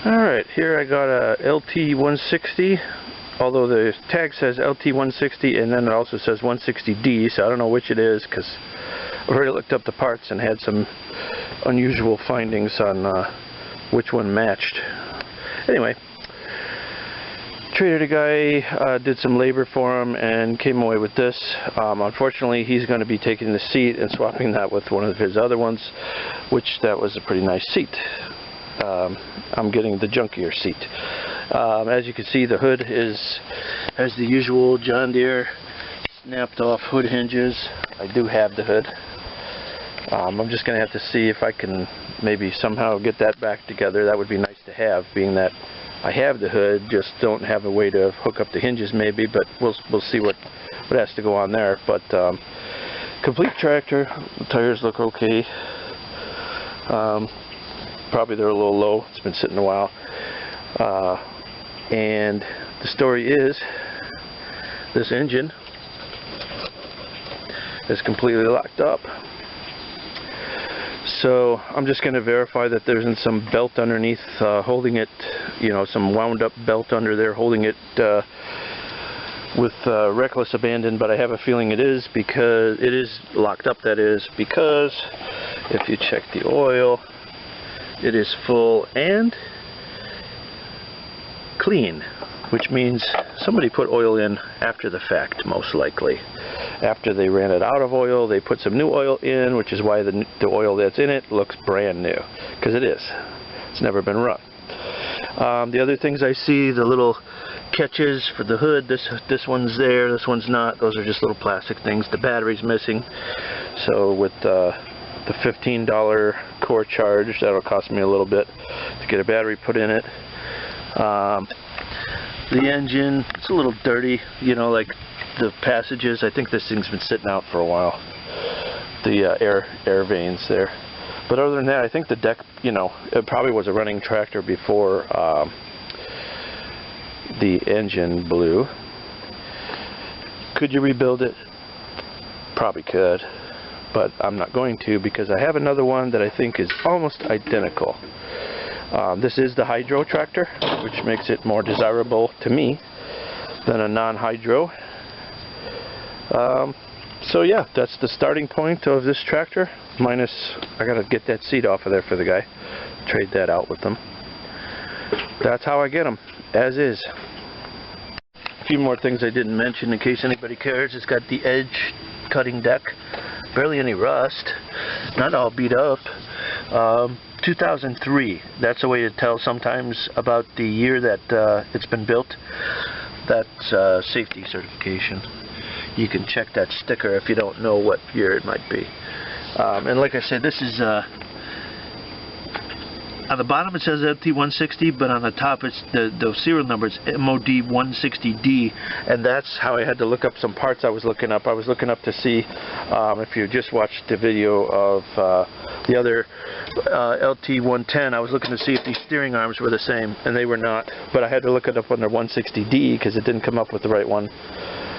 Alright, here I got a LT160, although the tag says LT160 and then it also says 160D, so I don't know which it is because I've already looked up the parts and had some unusual findings on which one matched. Anyway, traded a guy, did some labor for him and came away with this. Unfortunately, he's going to be taking the seat and swapping that with one of his other ones, which that was a pretty nice seat. I'm getting the junkier seat. As you can see, the hood has the usual John Deere snapped off hood hinges. I do have the hood. I'm just going to have to see if I can maybe somehow get that back together. That would be nice to have, being that I have the hood, just don't have a way to hook up the hinges maybe, but we'll see what has to go on there. But complete tractor. The tires look okay. Probably they're a little low. It's been sitting a while. And the story is this engine is completely locked up. So I'm just going to verify that there isn't some belt underneath holding it, you know, some wound up belt under there holding it with reckless abandon, but I have a feeling it is, because it is locked up, that is, because if you check the oil, it is full and clean, which means somebody put oil in after the fact, most likely. After they ran it out of oil, they put some new oil in, which is why the oil that's in it looks brand new, because it is. It's never been run. The other things I see, the little catches for the hood, this one's there, this one's not. Those are just little plastic things. The battery's missing, so with the $15 core charge, that'll cost me a little bit to get a battery put in it. The engine, it's a little dirty, you know, like the passages. I think this thing's been sitting out for a while, the air veins there. But other than that, I think the deck, you know, it probably was a running tractor before the engine blew. Could you rebuild it? Probably could, but I'm not going to, because I have another one that I think is almost identical. This is the hydro tractor, which makes it more desirable to me than a non-hydro. So yeah, that's the starting point of this tractor, minus I gotta get that seat off of there for the guy, trade that out with them. That's how I get them, as is. A few more things I didn't mention in case anybody cares. It's got the edge cutting deck, barely any rust, not all beat up. 2003, that's a way to tell sometimes about the year that it's been built. That's safety certification. You can check that sticker if you don't know what year it might be. And like I said, this is on the bottom it says LT160, but on the top it's the serial number is MOD160D, and that's how I had to look up some parts I was looking up. I was looking up to see if you just watched the video of the other LT110, I was looking to see if these steering arms were the same, and they were not. But I had to look it up under 160D because it didn't come up with the right one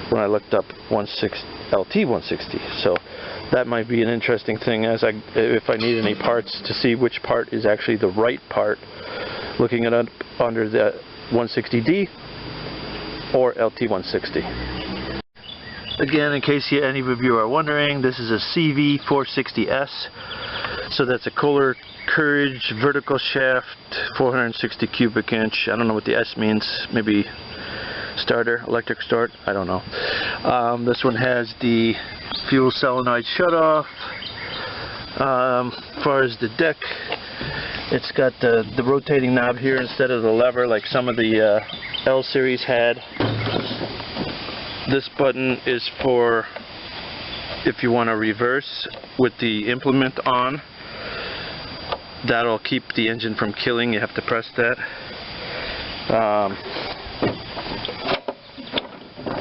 when I looked up LT160. So that might be an interesting thing if I need any parts to see which part is actually the right part, looking it up under the 160D or LT160. Again, in case any of you are wondering, this is a CV460s. So that's a Kohler Courage vertical shaft, 460 cubic inch. I don't know what the S means. Maybe starter, electric start, I don't know. This one has the fuel solenoid shutoff. As far as the deck, it's got the rotating knob here instead of the lever like some of the L series had. This button is for if you want to reverse with the implement on. That'll keep the engine from killing. You have to press that.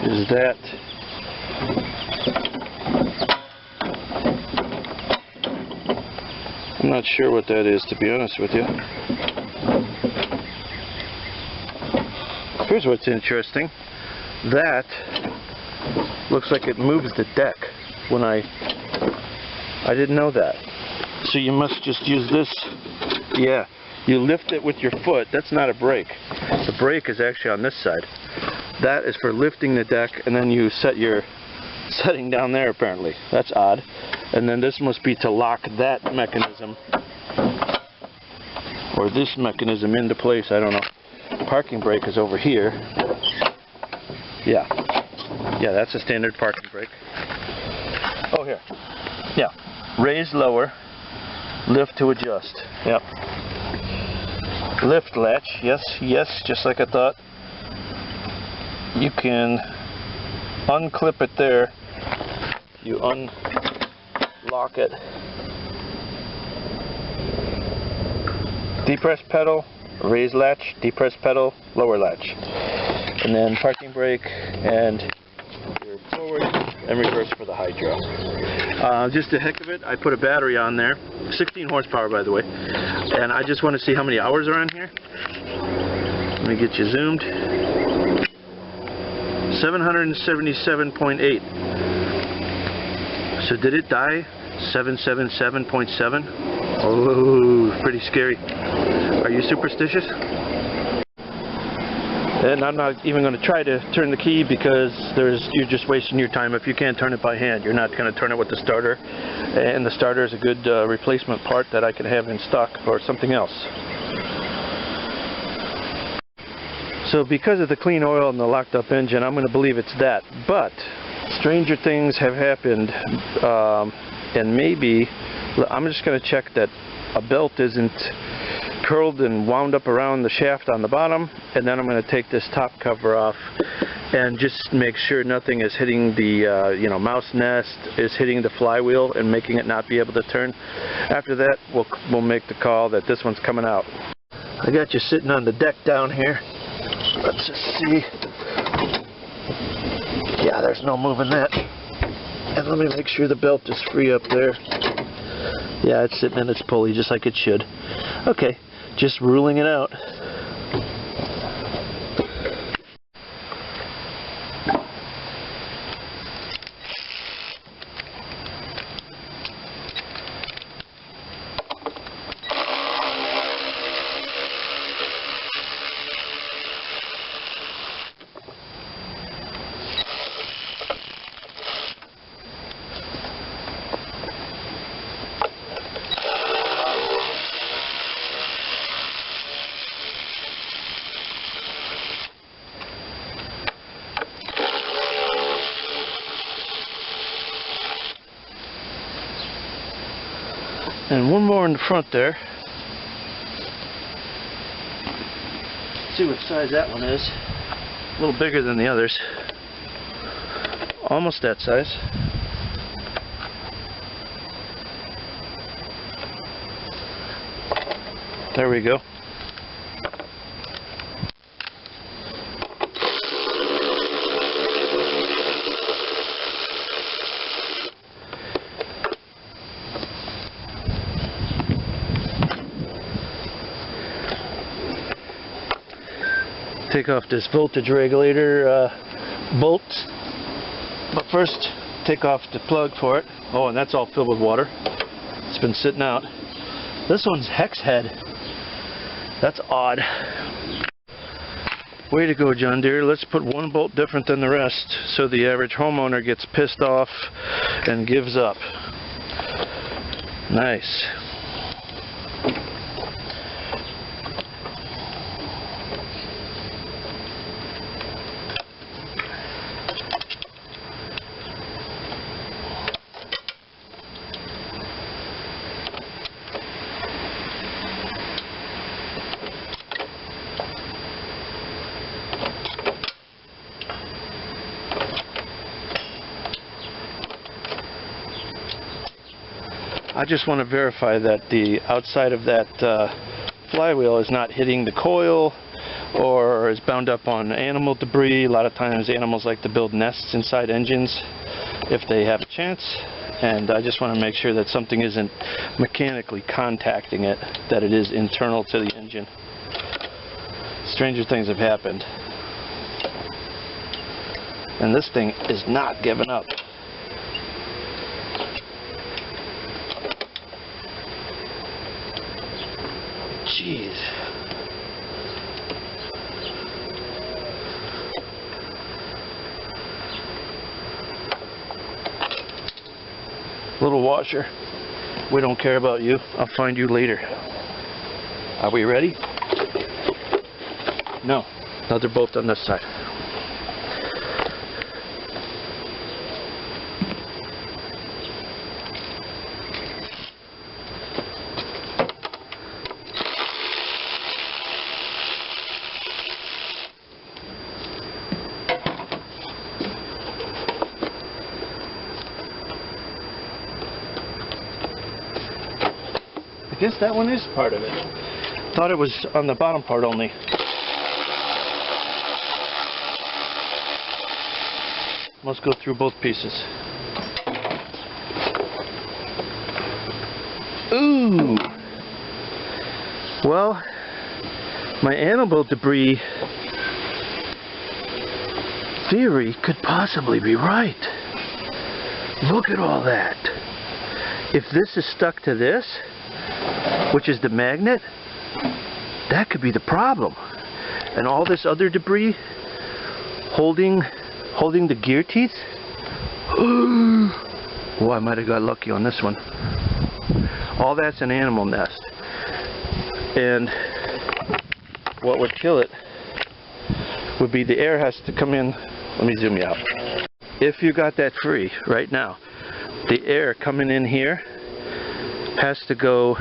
Is that I'm not sure what that is, to be honest with you. Here's what's interesting. That looks like it moves the deck when I didn't know that. So you must just use this. Yeah, you lift it with your foot. That's not a brake. The brake is actually on this side. That is for lifting the deck, and then you set your setting down there apparently. That's odd. And then this must be to lock that mechanism, or this mechanism into place, I don't know. Parking brake is over here. Yeah, that's a standard parking brake. Oh, here. Yeah, raise lower, lift to adjust. Yep. Lift latch, yes, just like I thought. You can unclip it there. You unlock it. Depress pedal, raise latch, depress pedal, lower latch. And then parking brake, and you're forward and reverse for the hydro. Just the heck of it, I put a battery on there. 16 horsepower, by the way. And I just want to see how many hours are on here. Let me get you zoomed. 777.8. So did it die 777.7? Oh, pretty scary. Are you superstitious? And I'm not even going to try to turn the key because you're just wasting your time. If you can't turn it by hand, you're not going to turn it with the starter. And the starter is a good replacement part that I can have in stock for something else. So because of the clean oil and the locked up engine, I'm going to believe it's that. But stranger things have happened, and maybe I'm just going to check that a belt isn't curled and wound up around the shaft on the bottom, and then I'm going to take this top cover off and just make sure nothing is hitting the mouse nest, is hitting the flywheel and making it not be able to turn. After that, we'll make the call that this one's coming out. I got you sitting on the deck down here. Let's just see. Yeah, there's no moving that. And let me make sure the belt is free up there. Yeah, it's sitting in its pulley just like it should. Okay, just ruling it out. And one more in the front there. Let's see what size that one is. A little bigger than the others. Almost that size. There we go. Take off this voltage regulator bolt, but first take off the plug for it. Oh, and that's all filled with water. It's been sitting out. This one's hex head. That's odd. Way to go, John Deere. Let's put one bolt different than the rest so the average homeowner gets pissed off and gives up. Nice. I just want to verify that the outside of that flywheel is not hitting the coil or is bound up on animal debris. A lot of times animals like to build nests inside engines if they have a chance, and I just want to make sure that something isn't mechanically contacting it, that it is internal to the engine. Stranger things have happened. And this thing is not giving up. Jeez. Little washer. We don't care about you. I'll find you later. Are we ready? No. No, they're both on this side. I guess that one is part of it. Thought it was on the bottom part only. Must go through both pieces. Ooh! Well, my animal debris theory could possibly be right. Look at all that. If this is stuck to this, which is the magnet, that could be the problem. And all this other debris holding the gear teeth. Oh, I might have got lucky on this one. All that's an animal nest. And what would kill it would be the air has to come in. Let me zoom you out. If you got that free right now, the air coming in here has to go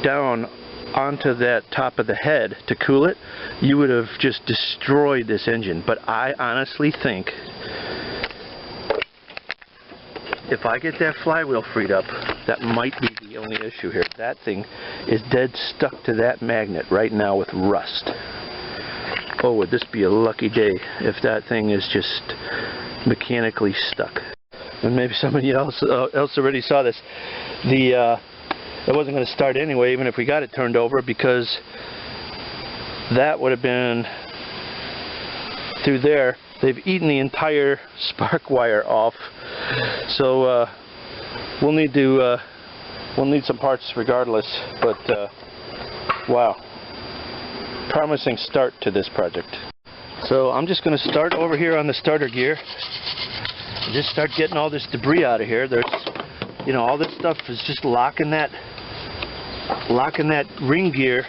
down onto that top of the head to cool it. You would have just destroyed this engine. But I honestly think if I get that flywheel freed up, that might be the only issue here. That thing is dead stuck to that magnet right now with rust. Oh, would this be a lucky day if that thing is just mechanically stuck. And maybe somebody else already saw this. It wasn't going to start anyway, even if we got it turned over, because that would have been through there. They've eaten the entire spark wire off, so we'll need some parts regardless. But wow, promising start to this project. So I'm just going to start over here on the starter gear and just start getting all this debris out of here. There's, you know, all this stuff is just locking that ring gear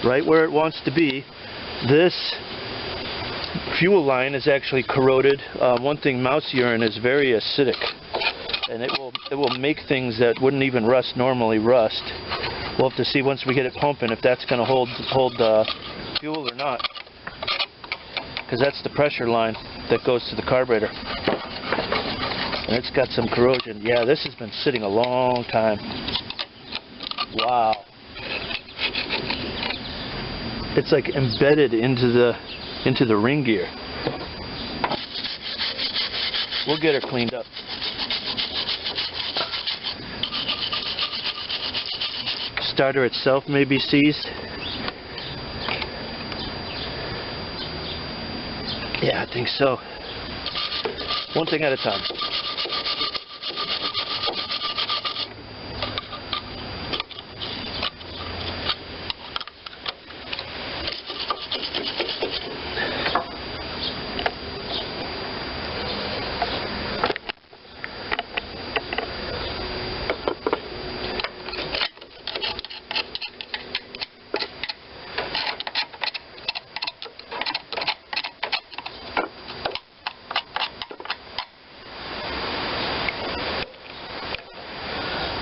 right where it wants to be. This fuel line is actually corroded. One thing, mouse urine is very acidic, and it will make things that wouldn't even rust normally rust. We'll have to see once we get it pumping if that's going to hold fuel or not, because that's the pressure line that goes to the carburetor, and it's got some corrosion. Yeah, this has been sitting a long time. Wow. It's like embedded into the ring gear. We'll get her cleaned up. Starter itself may be seized. Yeah, I think so. One thing at a time.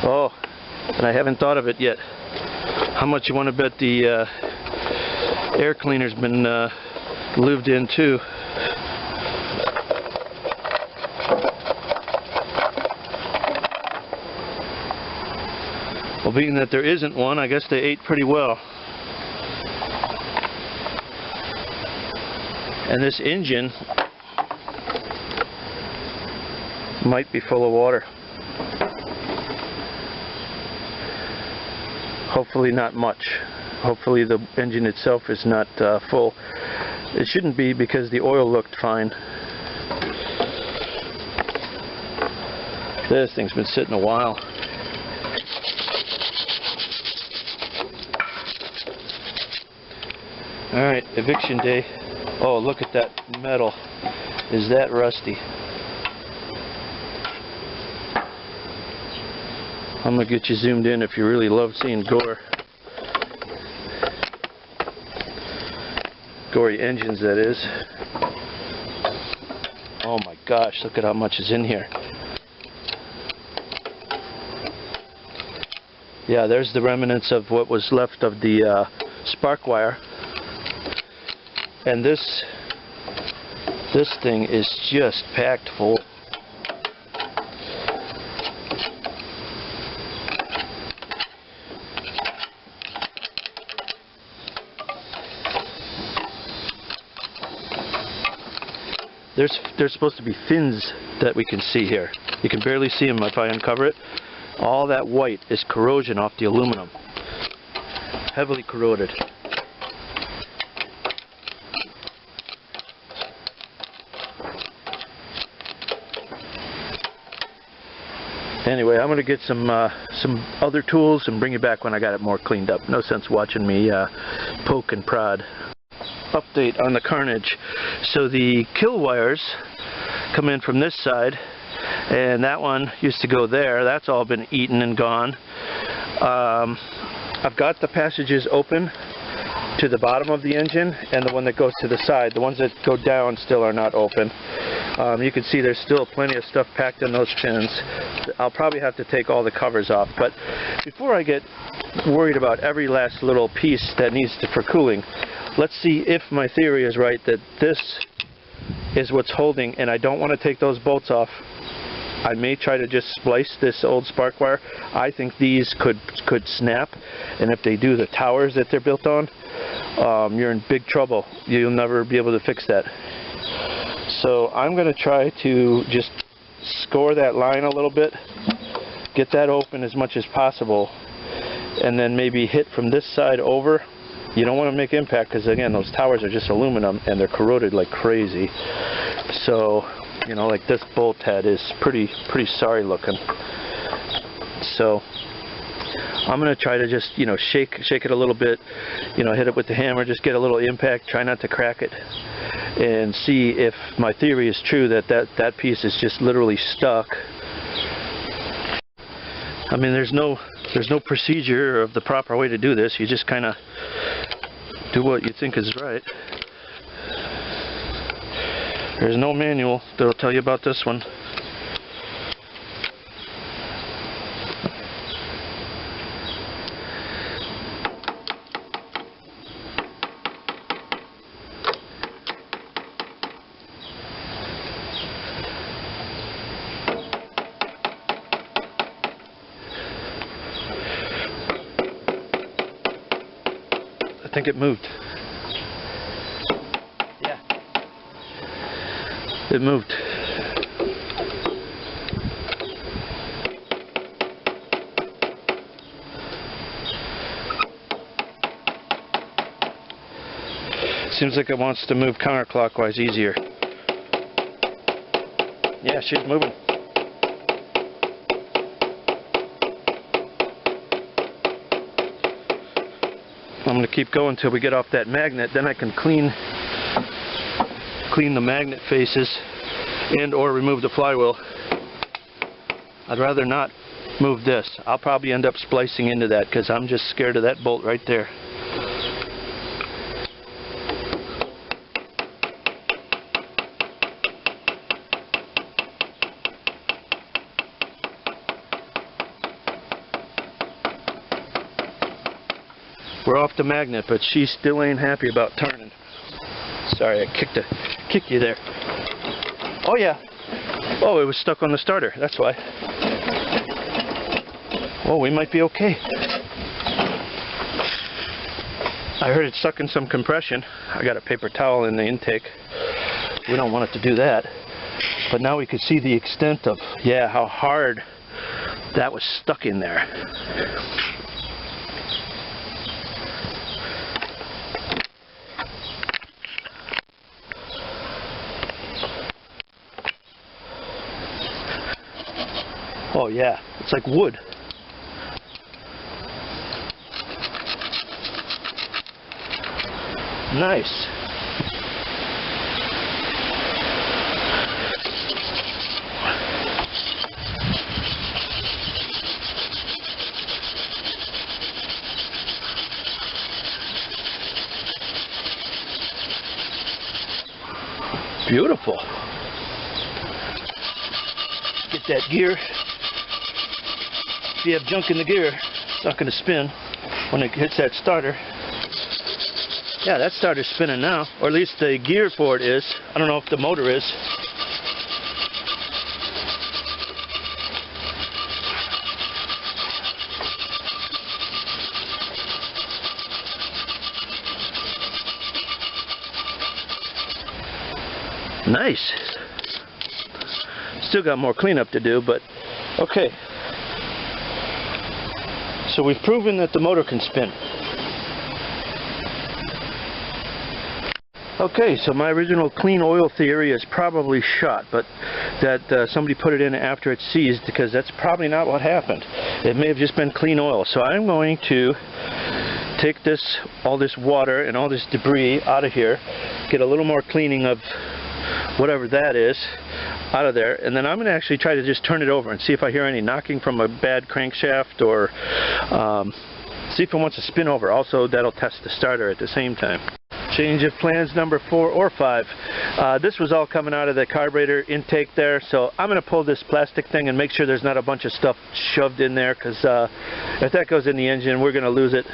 Oh, and I haven't thought of it yet. How much you want to bet the air cleaner's been lived in too? Well, being that there isn't one, I guess they ate pretty well. And this engine might be full of water. Hopefully not much. Hopefully the engine itself is not full. It shouldn't be, because the oil looked fine. This thing's been sitting a while. Alright, eviction day. Oh, look at that metal. Is that rusty? I'm going to get you zoomed in if you really love seeing gore. Gory engines, that is. Oh my gosh, look at how much is in here. Yeah, there's the remnants of what was left of the spark wire. And this thing is just packed full. There's supposed to be fins that we can see here. You can barely see them if I uncover it. All that white is corrosion off the aluminum. Heavily corroded. Anyway, I'm going to get some other tools and bring you back when I got it more cleaned up. No sense watching me poke and prod. Update on the carnage. So the kill wires come in from this side, and that one used to go there. That's all been eaten and gone. I've got the passages open to the bottom of the engine and the one that goes to the side. The ones that go down still are not open. You can see there's still plenty of stuff packed in those pins. I'll probably have to take all the covers off, but before I get worried about every last little piece that needs for cooling, let's see if my theory is right that this is what's holding, and I don't want to take those bolts off. I may try to just splice this old spark wire. I think these could snap, and if they do, the towers that they're built on, you're in big trouble. You'll never be able to fix that. So I'm going to try to just score that line a little bit, get that open as much as possible, and then maybe hit from this side over. You don't want to make impact because, again, those towers are just aluminum and they're corroded like crazy. So, you know, like this bolt head is pretty sorry looking. So I'm going to try to just, you know, shake it a little bit, you know, hit it with the hammer, just get a little impact, try not to crack it, and see if my theory is true that piece is just literally stuck. I mean, there's no procedure of the proper way to do this. You just kind of do what you think is right. There's no manual that'll tell you about this one. I think it moved. Yeah. It moved. Seems like it wants to move counterclockwise easier. Yeah, she's moving. I'm going to keep going until we get off that magnet, then I can clean the magnet faces and or remove the flywheel. I'd rather not move this. I'll probably end up splicing into that because I'm just scared of that bolt right there. We're off the magnet, but she still ain't happy about turning. Sorry, I kicked you there. Oh yeah. Oh, it was stuck on the starter. That's why. Oh, we might be okay. I heard it sucking some compression. I got a paper towel in the intake. We don't want it to do that. But now we can see the extent of, yeah, how hard that was stuck in there. Oh yeah, it's like wood. Nice. Beautiful. Get that gear. If you have junk in the gear, it's not going to spin when it hits that starter. Yeah, that starter's spinning now, or at least the gear for it is. I don't know if the motor is. Nice. Still got more cleanup to do, but okay. So we've proven that the motor can spin. Okay, so my original clean oil theory is probably shot, but that somebody put it in after it seized, because that's probably not what happened. It may have just been clean oil. So I'm going to take all this water and all this debris out of here, get a little more cleaning of whatever that is out of there, and then I'm going to actually try to just turn it over and see if I hear any knocking from a bad crankshaft, or see if it wants to spin over. Also, that'll test the starter at the same time. Change of plans number 4 or 5. This was all coming out of the carburetor intake there, so I'm going to pull this plastic thing and make sure there's not a bunch of stuff shoved in there, because if that goes in the engine, we're going to lose it.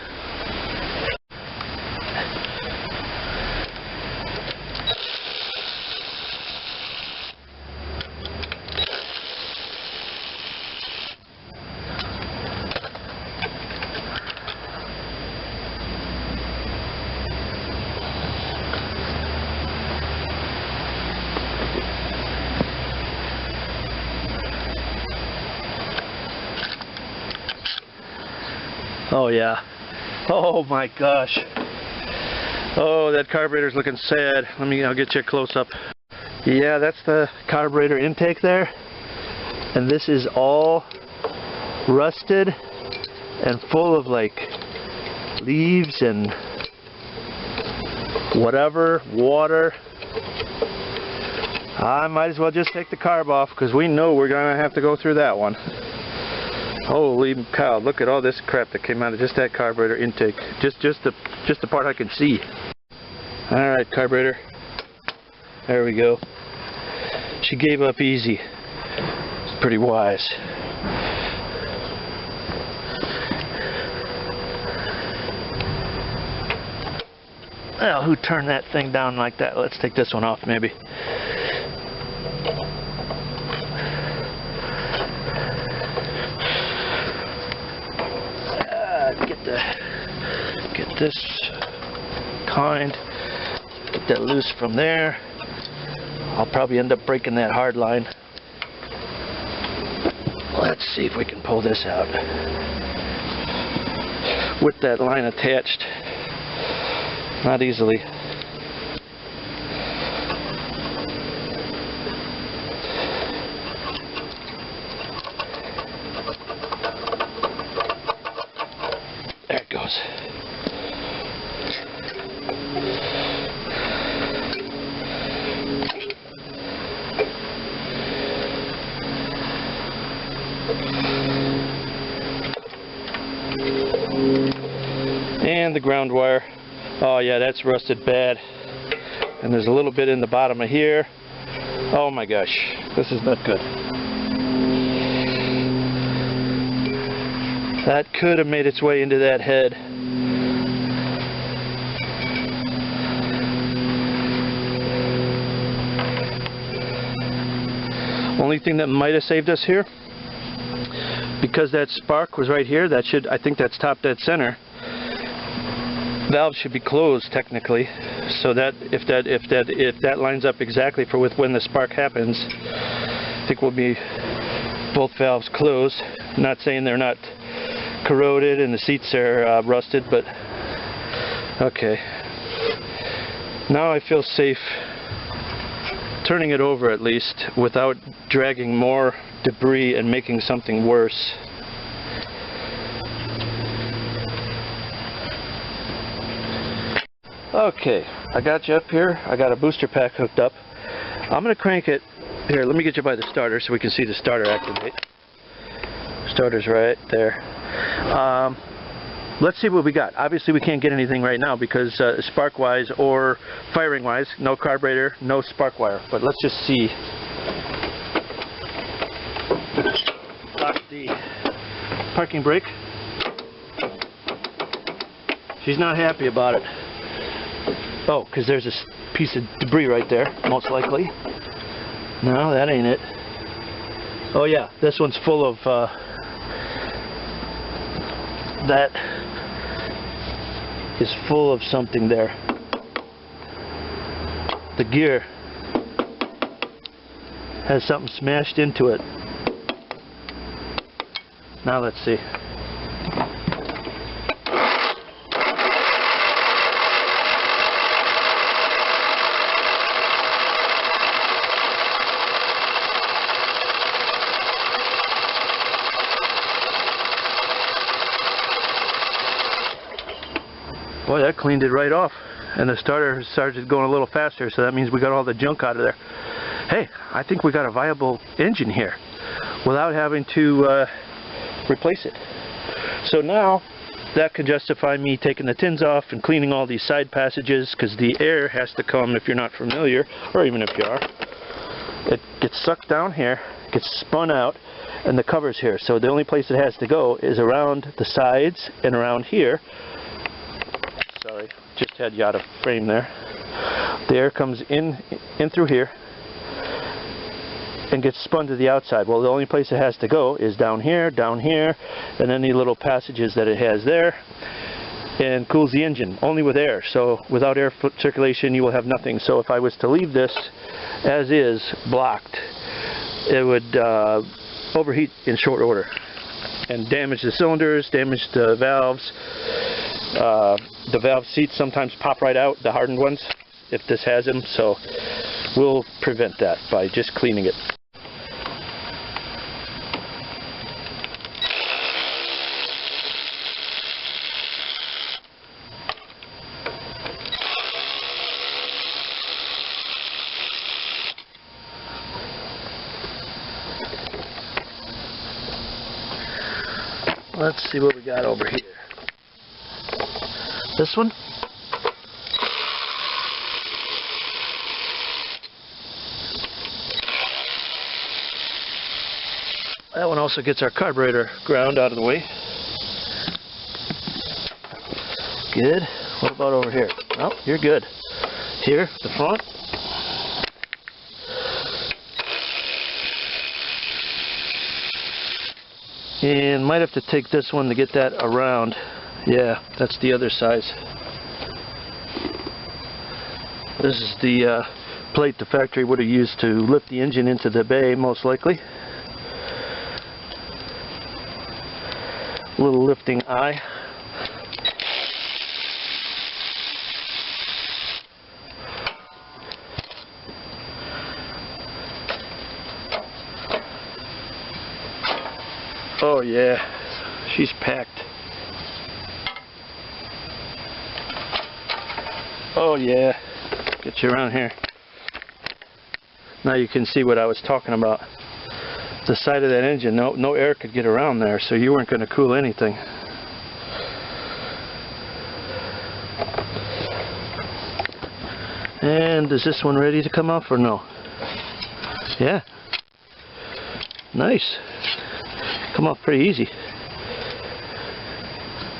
Oh yeah. Oh my gosh. Oh, that carburetor's looking sad. I'll get you a close up. Yeah, that's the carburetor intake there. And this is all rusted and full of like leaves and whatever, water. I might as well just take the carb off, because we know we're gonna have to go through that one. Holy cow, look at all this crap that came out of just that carburetor intake. Just the part I can see. Alright, carburetor. There we go. She gave up easy. It's pretty wise. Well, who turned that thing down like that? Let's take this one off maybe. Get this kind, get that loose from there. I'll probably end up breaking that hard line. Let's see if we can pull this out with that line attached. Not easily. There it goes. And the ground wire. Oh yeah, that's rusted bad. And there's a little bit in the bottom of here. Oh my gosh, this is not good. That could have made its way into that head. Only thing that might have saved us here, because that spark was right here, I think that's top dead center. Valve should be closed technically, so that if that lines up exactly for when the spark happens, I think we'll be both valves closed. I'm not saying they're not corroded and the seats are rusted, but okay. Now I feel safe turning it over, at least without dragging more debris and making something worse. Okay, I got you up here. I got a booster pack hooked up. I'm going to crank it. Here, let me get you by the starter so we can see the starter activate. Starter's right there. Let's see what we got. Obviously we can't get anything right now because spark wise or firing wise, no carburetor, no spark wire. But let's just see. Lock the parking brake. She's not happy about it. Oh, because there's a piece of debris right there, most likely. No, that ain't it. Oh yeah, this one's full of that is full of something there. The gear has something smashed into it. Now let's see. Boy, that cleaned it right off, and the starter started going a little faster, so that means we got all the junk out of there. Hey, I think we got a viable engine here without having to replace it. So now that can justify me taking the tins off and cleaning all these side passages, because the air has to come, if you're not familiar, or even if you are, it gets sucked down here, gets spun out, and the cover's here. So the only place it has to go is around the sides and around here. Sorry, just had you out of frame there. The air comes in through here and gets spun to the outside. Well, the only place it has to go is down here, and any little passages that it has there, and cools the engine only with air. So without air circulation, you will have nothing. So if I was to leave this as is, blocked, it would overheat in short order and damage the cylinders, damage the valves. The valve seats sometimes pop right out, the hardened ones, if this has them, so we'll prevent that by just cleaning it. Let's see what we got over here. This one? That one also gets our carburetor ground out of the way. Good. What about over here? Oh, you're good. Here, the front. And might have to take this one to get that around. Yeah, that's the other size. This is the plate the factory would have used to lift the engine into the bay, most likely. Little lifting eye. Oh yeah, she's packed. Oh yeah, get you around here. Now you can see what I was talking about. The side of that engine, no air could get around there, so you weren't going to cool anything. And is this one ready to come off or no? Yeah. Nice. Come off pretty easy.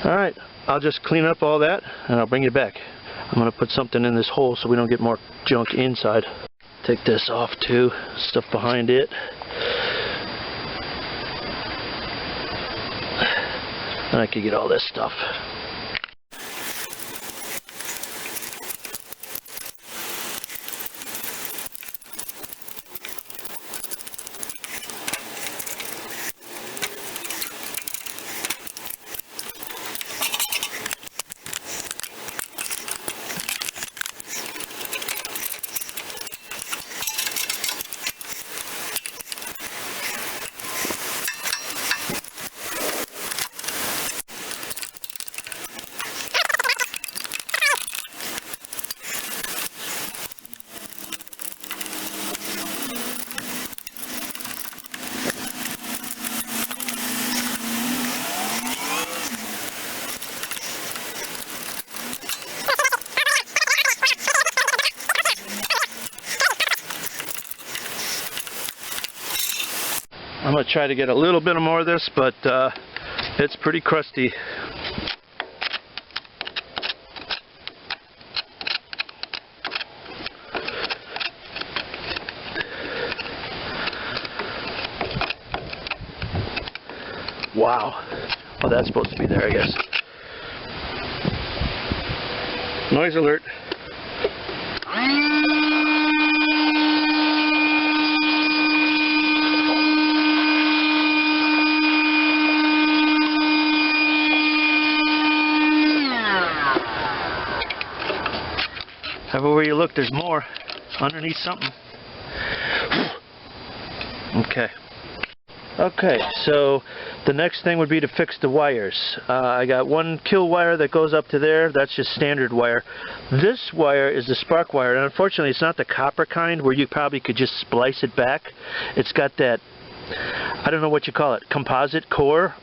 Alright, I'll just clean up all that and I'll bring it back. I'm going to put something in this hole so we don't get more junk inside. Take this off too, stuff behind it. And I can get all this stuff. I'm going to try to get a little bit more of this, but it's pretty crusty. Wow. Oh, that's supposed to be there, I guess. Noise alert. Everywhere you look, there's more underneath something. Okay. Okay, so the next thing would be to fix the wires. I got one kill wire that goes up to there. That's just standard wire. This wire is the spark wire, and unfortunately it's not the copper kind where you probably could just splice it back. It's got that, I don't know what you call it, composite core.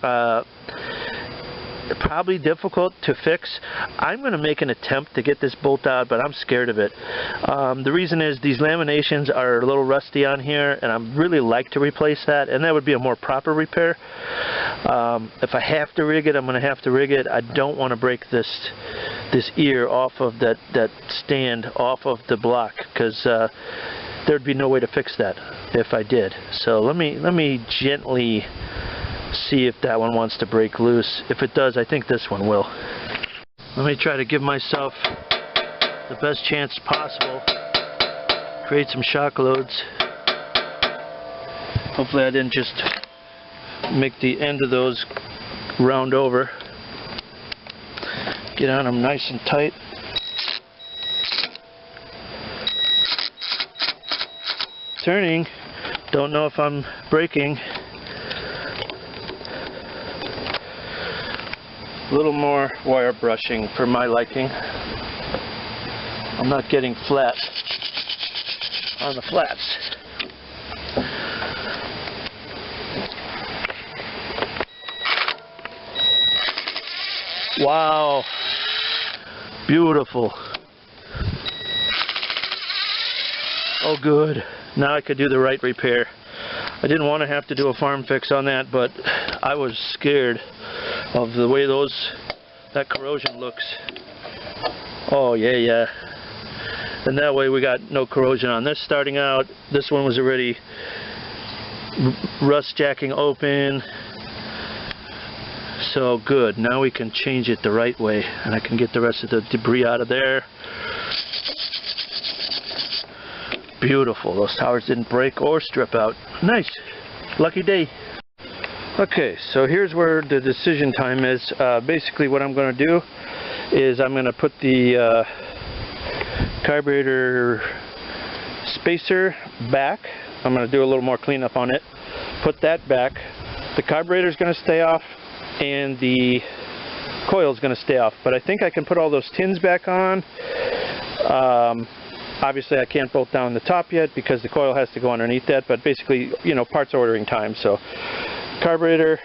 Probably difficult to fix. I'm going to make an attempt to get this bolt out, but I'm scared of it. The reason is these laminations are a little rusty on here, and I'd really like to replace that, and that would be a more proper repair. If I have to rig it, I'm going to have to rig it. I don't want to break this ear off of that stand off of the block, because there'd be no way to fix that if I did. So let me gently see if that one wants to break loose. If it does, I think this one will. Let me try to give myself the best chance possible. Create some shock loads. Hopefully I didn't just make the end of those round over. Get on them nice and tight. Turning. Don't know if I'm braking. A little more wire brushing for my liking. I'm not getting flat on the flats. Wow. Beautiful. Oh good. Now I could do the right repair. I didn't want to have to do a farm fix on that, but I was scared of the way that corrosion looks. Oh yeah. And that way we got no corrosion on this starting out. This one was already rust jacking open. So good. Now we can change it the right way, and I can get the rest of the debris out of there. Beautiful. Those towers didn't break or strip out. Nice. Lucky day. Okay, so here's where the decision time is. Basically what I'm going to do is I'm going to put the carburetor spacer back. I'm going to do a little more cleanup on it. Put that back. The carburetor is going to stay off and the coil is going to stay off. But I think I can put all those tins back on. Obviously I can't bolt down the top yet because the coil has to go underneath that, but basically, you know, parts ordering time. So carburetor,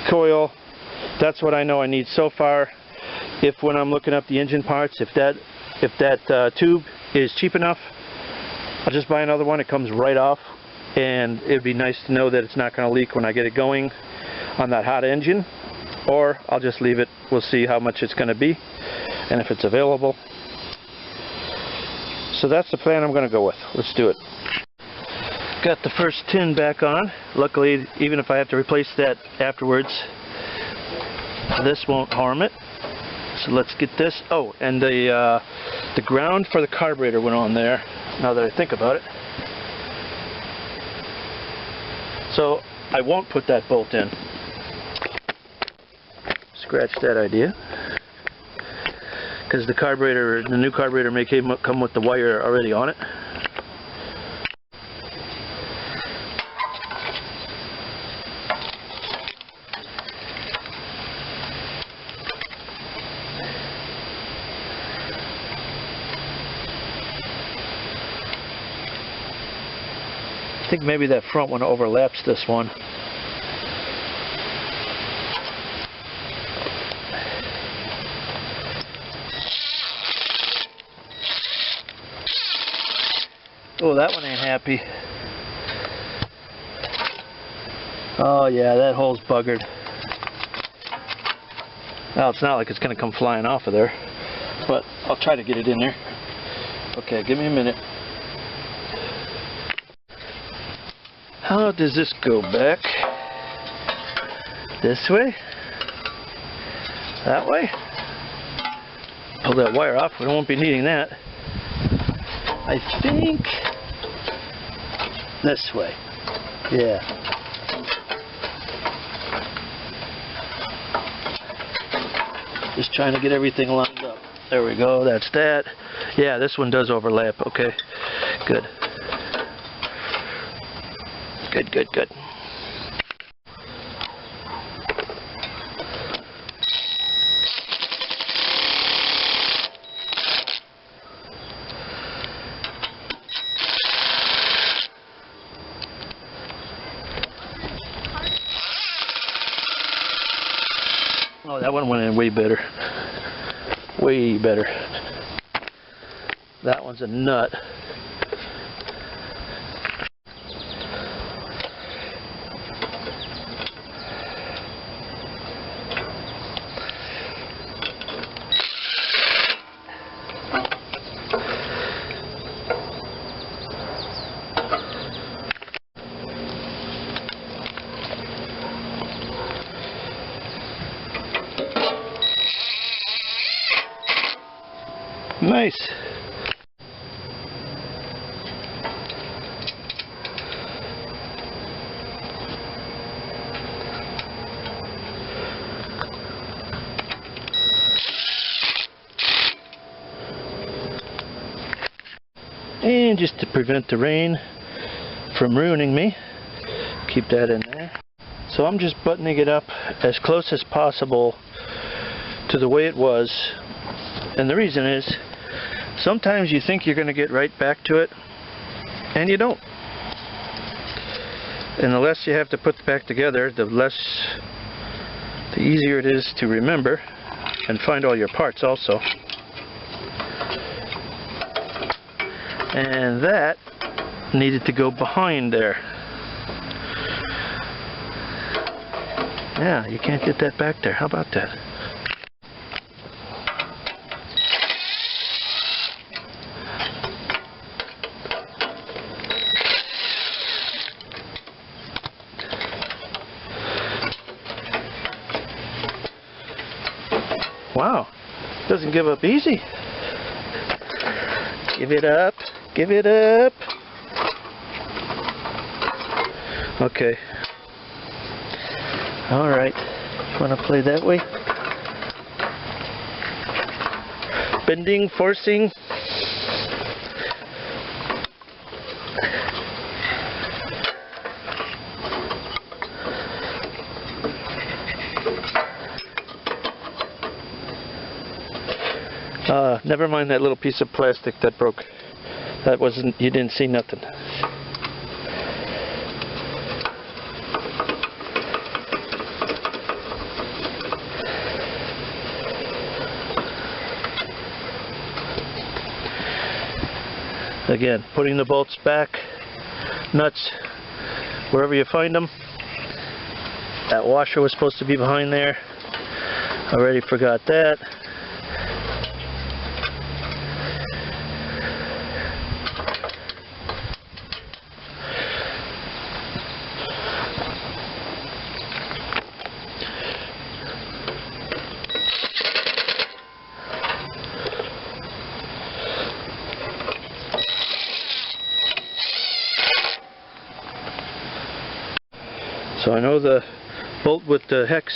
coil, that's what I know I need so far. If when I'm looking up the engine parts, if that tube is cheap enough, I'll just buy another one. It comes right off, and it'd be nice to know that it's not going to leak when I get it going on that hot engine, or I'll just leave it. We'll see how much it's going to be and if it's available. So that's the plan I'm going to go with. Let's do it. Got the first tin back on. Luckily, even if I have to replace that afterwards, this won't harm it. So let's get this. Oh, and the ground for the carburetor went on there, now that I think about it. So I won't put that bolt in. Scratch that idea. Because the carburetor, the new carburetor may come with the wire already on it. I think maybe that front one overlaps this one. Oh, that one ain't happy. Oh yeah, that hole's buggered. Well, it's not like it's going to come flying off of there, but I'll try to get it in there. Okay, give me a minute. How does this go back? This way? That way? Pull that wire off, we won't be needing that. I think this way. Yeah. Just trying to get everything lined up. There we go, that's that. Yeah, this one does overlap. Okay, good. Good, good, good. Oh, that one went in way better. Way better. That one's a nut. Nice. And just to prevent the rain from ruining me, keep that in there. So I'm just buttoning it up as close as possible to the way it was. And the reason is, sometimes you think you're going to get right back to it, and you don't. And the less you have to put back together, the easier it is to remember and find all your parts also. And that needed to go behind there. Yeah, you can't get that back there. How about that? Wow, doesn't give up easy. Give it up, give it up. Okay. All right, want to play that way? Bending, forcing. Never mind that little piece of plastic that broke. That wasn't, you didn't see nothing. Again, putting the bolts back, nuts, wherever you find them. That washer was supposed to be behind there. Already forgot that. So I know the bolt with the hex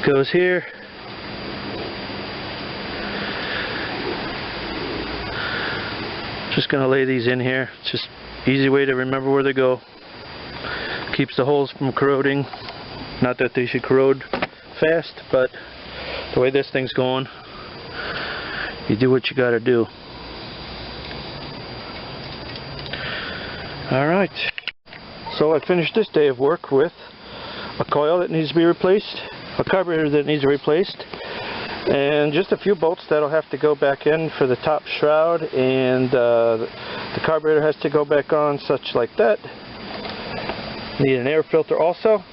goes here. Just going to lay these in here. It's just easy way to remember where they go. Keeps the holes from corroding. Not that they should corrode fast, but the way this thing's going, you do what you got to do. Alright. So I finished this day of work with a coil that needs to be replaced, a carburetor that needs to be replaced, and just a few bolts that'll have to go back in for the top shroud, and the carburetor has to go back on, such like that. Need an air filter also.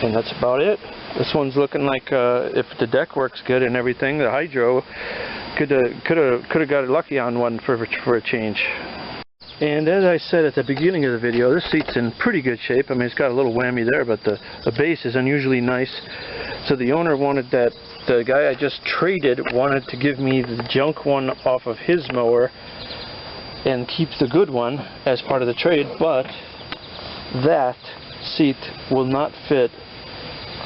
And that's about it. This one's looking like if the deck works good and everything, the hydro could have got lucky on one for a change. And as I said at the beginning of the video, this seat's in pretty good shape. I mean, it's got a little whammy there, but the base is unusually nice. So the owner wanted that, the guy I just traded wanted to give me the junk one off of his mower and keep the good one as part of the trade, but that seat will not fit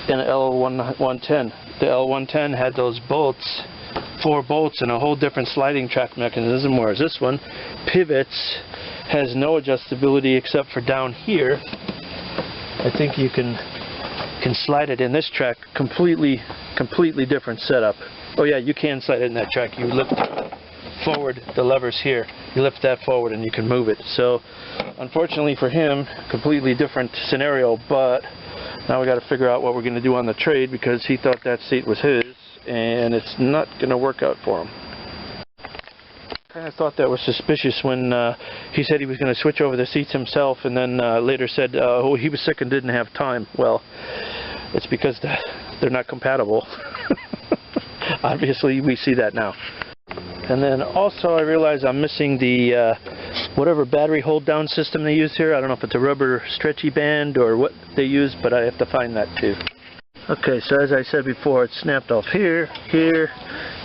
in an L110. The L110 had those bolts, 4 bolts, and a whole different sliding track mechanism, whereas this one pivots, has no adjustability except for down here. I think you can slide it in this track. Completely different setup. Oh yeah, you can slide it in that track. You lift forward the levers here. You lift that forward and you can move it. So unfortunately for him, completely different scenario, but now we got to figure out what we're going to do on the trade, because he thought that seat was his and it's not going to work out for him. Kind of thought that was suspicious when he said he was going to switch over the seats himself, and then later said oh, he was sick and didn't have time. Well, it's because they're not compatible. Obviously we see that now. And then also I realize I'm missing the whatever battery hold down system they use here. I don't know if it's a rubber stretchy band or what they use, but I have to find that too. Okay, so as I said before, it's snapped off here, here,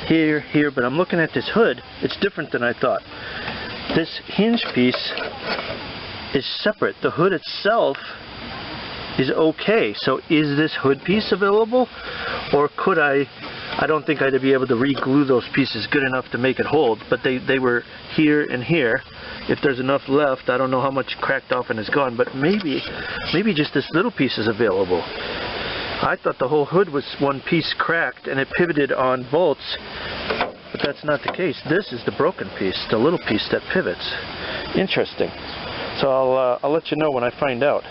here, here, but I'm looking at this hood. It's different than I thought. This hinge piece is separate. The hood itself is okay. So is this hood piece available? Or could I don't think I'd be able to re-glue those pieces good enough to make it hold, but they were here and here. If there's enough left, I don't know how much cracked off and is gone, but maybe just this little piece is available. I thought the whole hood was one piece cracked and it pivoted on bolts, but that's not the case. This is the broken piece, the little piece that pivots. Interesting. So I'll let you know when I find out.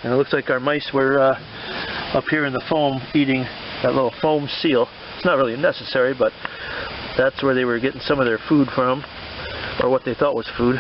And it looks like our mice were up here in the foam eating that little foam seal. It's not really necessary, but that's where they were getting some of their food from, or what they thought was food.